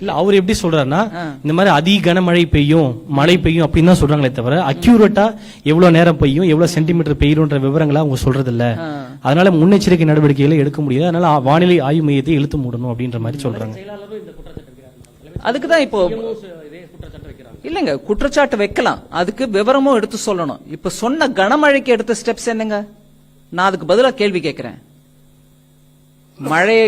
இல்ல அவர் எப்படி சொல்றாருன்னா இந்த மாதிரி அதிக கனமழை பெய்யும் மழை பெய்யும் அப்படின்னு தான் சொல்றாங்களே தவிர அக்யூரேட்டா எவ்வளவு நேரம் பெய்யும் எவ்வளவு சென்டிமீட்டர் பெய்யும்ன்ற விவரங்களை அவங்க சொல்றது இல்ல. அதனால முன்னெச்சரிக்கை நடவடிக்கைகளை எடுக்க முடியாது. அதனால வானிலை ஆய்வு மையத்தை இழுத்து மூடணும் அப்படின்ற மாதிரி சொல்றாங்க. அதுக்குதான் இப்போ இல்லங்க குற்றச்சாட்டு வைக்கலாம், அதுக்கு விவரமும் எடுத்து சொல்லணும். இப்ப சொன்ன கனமழைக்கு எடுத்த ஸ்டெப்ஸ் என்னங்க? நான் அதுக்கு பதிலா கேள்வி கேட்கிறேன். மழையை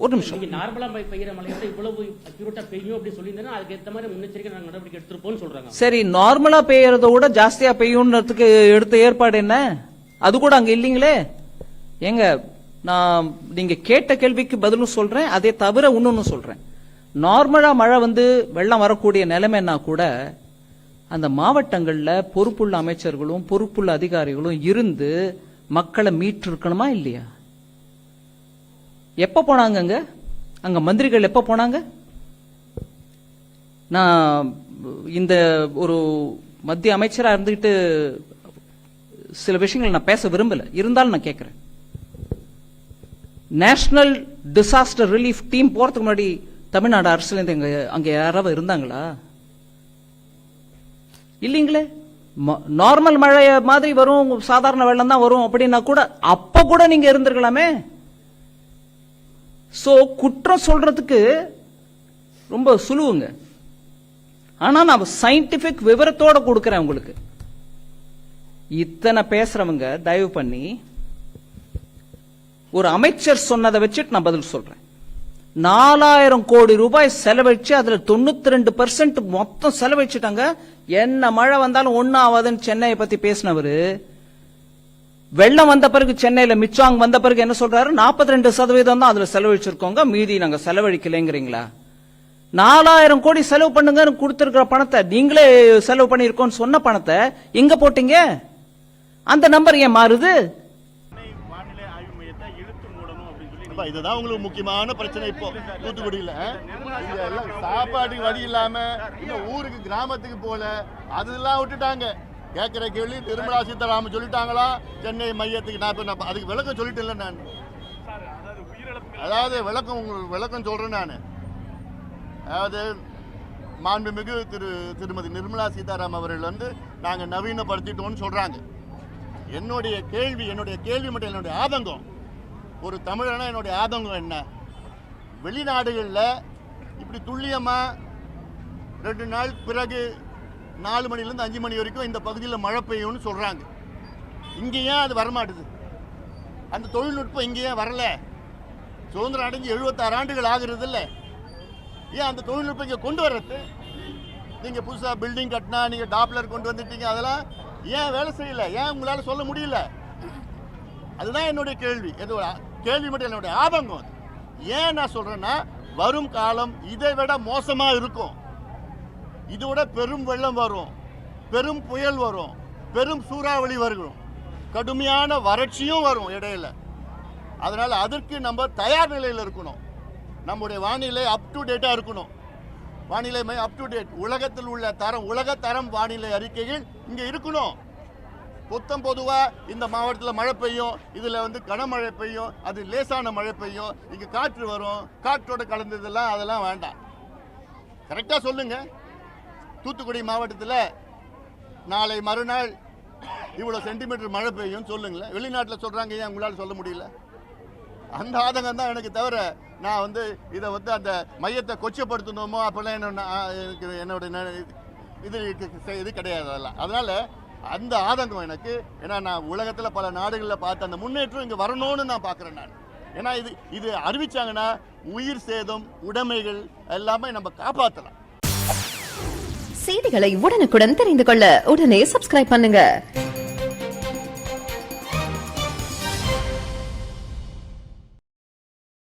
ஒரு நிமிஷம், நார்மலா பெய்யற மழையோட இவ்வளவு அக்யூரேட்டா பெய்யும் அப்படி சொல்லியிருந்தா அதுக்கு ஏத்த மாதிரி முன்னெச்சரிக்கை நடவடிக்கை எடுத்துருப்போம்னு சொல்றாங்க. சரி, நார்மலா பெய்யறத விட ஜாஸ்தியா பெய்யும்ன்றதுக்கு எடுத்த ஏற்பாடு என்ன? அது கூட அங்க இல்லீங்களே. ஏங்க, நான் நீங்க கேட்ட கேள்விக்கு பதிலும் சொல்றேன், அதே தவிர இன்னொன்னு சொல்றேன். நார்மலா மழை வந்து வெள்ளம் வரக்கூடிய நிலைமைன்னா கூட அந்த மாவட்டங்கள்ல பொறுப்புள்ள அமைச்சர்களும் பொறுப்புள்ள அதிகாரிகளும் இருந்து மக்களை மீட்டு இருக்கணுமா இல்லையா? எப்ப போனாங்க அங்க மந்திரிகள்? எப்ப போனாங்க? நான் இந்த ஒரு மத்திய அமைச்சரா இருந்துகிட்டு சில விஷயங்கள் நான் பேச விரும்பல, இருந்தாலும் நான் கேட்கிறேன். நேஷனல் டிசாஸ்டர் ரிலீஃப் டீம் போறதுக்கு முன்னாடி தமிழ்நாடு அரசுல இருந்து அங்க யாராவது இருந்தாங்களா? இல்லீங்களே. நார்மல் மழை மாதிரி வரும், சாதாரண வெள்ளம் தான் வரும் அப்படின்னா கூட அப்ப கூட நீங்க இருந்திருக்கலாமே. சோ குற்றம் சொல்றதுக்கு ரொம்ப சுலுவுங்க. ஆனா நான் சயின்டிபிக் விவரத்தோட கொடுக்கிறேன் உங்களுக்கு. இத்தனை பேசுறவங்க தயவு பண்ணி ஒரு அமைச்சர் சொன்னதை வச்சுட்டு நான் பதில் சொல்றேன். 4000 கோடி ரூபாய் செலவழிச்சு அதுல 92% மொத்தம் செலவழிச்சுட்டாங்க. என்ன மழை வந்தாலும் ஒன்னும் ஆகாதுன்னு சென்னையை பத்தி பேசினவரு வெள்ளம் வந்த பிறகு சென்னையில மிச்சாங் வந்த பிறகு என்ன சொல்றாரு? 42% தான் அதுல செலவழிச்சிருக்கோங்க, மீதி நாங்க செலவழிக்கலைங்கிறீங்களா? 4000 கோடி செலவு பண்ணுங்க கொடுத்திருக்கிற பணத்தை, நீங்களே செலவு பண்ணிருக்கோம் சொன்ன பணத்தை எங்க போட்டீங்க? அந்த நம்பர் ஏன் மாறுது? இதுதான் உங்களுக்கு முக்கியமான பிரச்சனை. இப்போ தூத்துக்குடியில எல்லாம் சாப்பாட்டுக்கு வழி இல்லாம இன்னும் ஊருக்கு கிராமத்துக்கு போல அதெல்லாம் விட்டுட்டாங்க. கேட்கிற கேள்வி நிர்மலா சீதாராமன் சொல்லிட்டாங்களா சென்னை மையத்துக்கு? நான் அதுக்கு விளக்கம் சொல்லிட்டு இல்லை நான். அதாவது விளக்கம் சொல்றேன் நான். அதாவது மாண்புமிகு திருமதி நிர்மலா சீதாராமன் அவர்கள் வந்து நாங்க நவீனப்படுத்திட்டோம்னு சொல்றாங்க. என்னுடைய கேள்வி மட்டும் என்னுடைய ஆதங்கம், ஒரு தமிழனா என்னுடைய ஆதங்கம் என்ன? வெளிநாடுகளில் இப்படி துல்லியமா 2 நாள் பிறகு 4 மணிலேருந்து 5 மணி வரைக்கும் இந்த பகுதியில் மழை பெய்யும்னு சொல்றாங்க. இங்கே ஏன் அது வரமாட்டுது? அந்த தொழில்நுட்பம் இங்கே ஏன் வரல? சுதந்திரம் அடைஞ்சு 76 ஆண்டுகள் ஆகுறது இல்லை. ஏன் அந்த தொழில்நுட்பம் இங்கே கொண்டு வர்றது? நீங்க புதுசாக பில்டிங் கட்டினா, நீங்க டாப்லர் கொண்டு வந்துட்டீங்க, அதெல்லாம் ஏன் வேலை செய்யல? ஏன் உங்களால சொல்ல முடியல? அதுதான் என்னுடைய கேள்வி மட்டும் என்னுடைய ஆதங்கம். ஏன் நான் சொல்றேன்னா, வரும் காலம் இதை விட மோசமா இருக்கும். இதோட பெரும் வெள்ளம் வரும், பெரும் புயல் வரும், பெரும் சூறாவளி வரும், கடுமையான வறட்சியும் வரும் இடையில. அதனால அதற்கு நம்ம தயார் நிலையில் இருக்கணும். நம்முடைய வானிலை அப் டு டேட்டா இருக்கணும். வானிலை அப் டு டேட், உலகத்தில் உள்ள உலக தரம் வானிலை அறிக்கைகள் இங்க இருக்கணும். பொதுவா இந்த மாவட்டத்தில் மழை பெய்யும், இதுல வந்து கனமழை பெய்யும், அது லேசான மழை பெய்யும், இங்க காற்று வரும், காற்றோட கலந்ததெல்லாம் அதெல்லாம் வேண்டாம். கரெக்டா சொல்லுங்க. தூத்துக்குடி மாவட்டத்தில் நாளை மறுநாள் இவ்வளவு சென்டிமீட்டர் மழை பெய்யும் சொல்லுங்களேன். வெளிநாட்டில் சொல்றாங்க, ஏன் உங்களால் சொல்ல முடியல? அந்த ஆதங்கம் தான் எனக்கு தவிர நான் வந்து இதை வந்து அந்த மையத்தை கொச்சப்படுத்தணுமோ அப்பெல்லாம் என்னோட இது கிடையாது. அதெல்லாம் அதனால அந்த ஆதங்கம் எனக்கு. ஏன்னா நான் உலகத்தில் பல நாடுகளில் பார்த்த அந்த முன்னேற்றம் இங்கே வரணும்னு நான் பார்க்குறேன் நான். ஏன்னா இது அறிவிச்சாங்கன்னா உயிர் சேதம், உடைமைகள் எல்லாமே நம்ம காப்பாற்றலாம். செய்திகளை உடனுக்குடன் தெரிந்து கொள்ள உடனே சப்ஸ்கிரைப் பண்ணுங்க.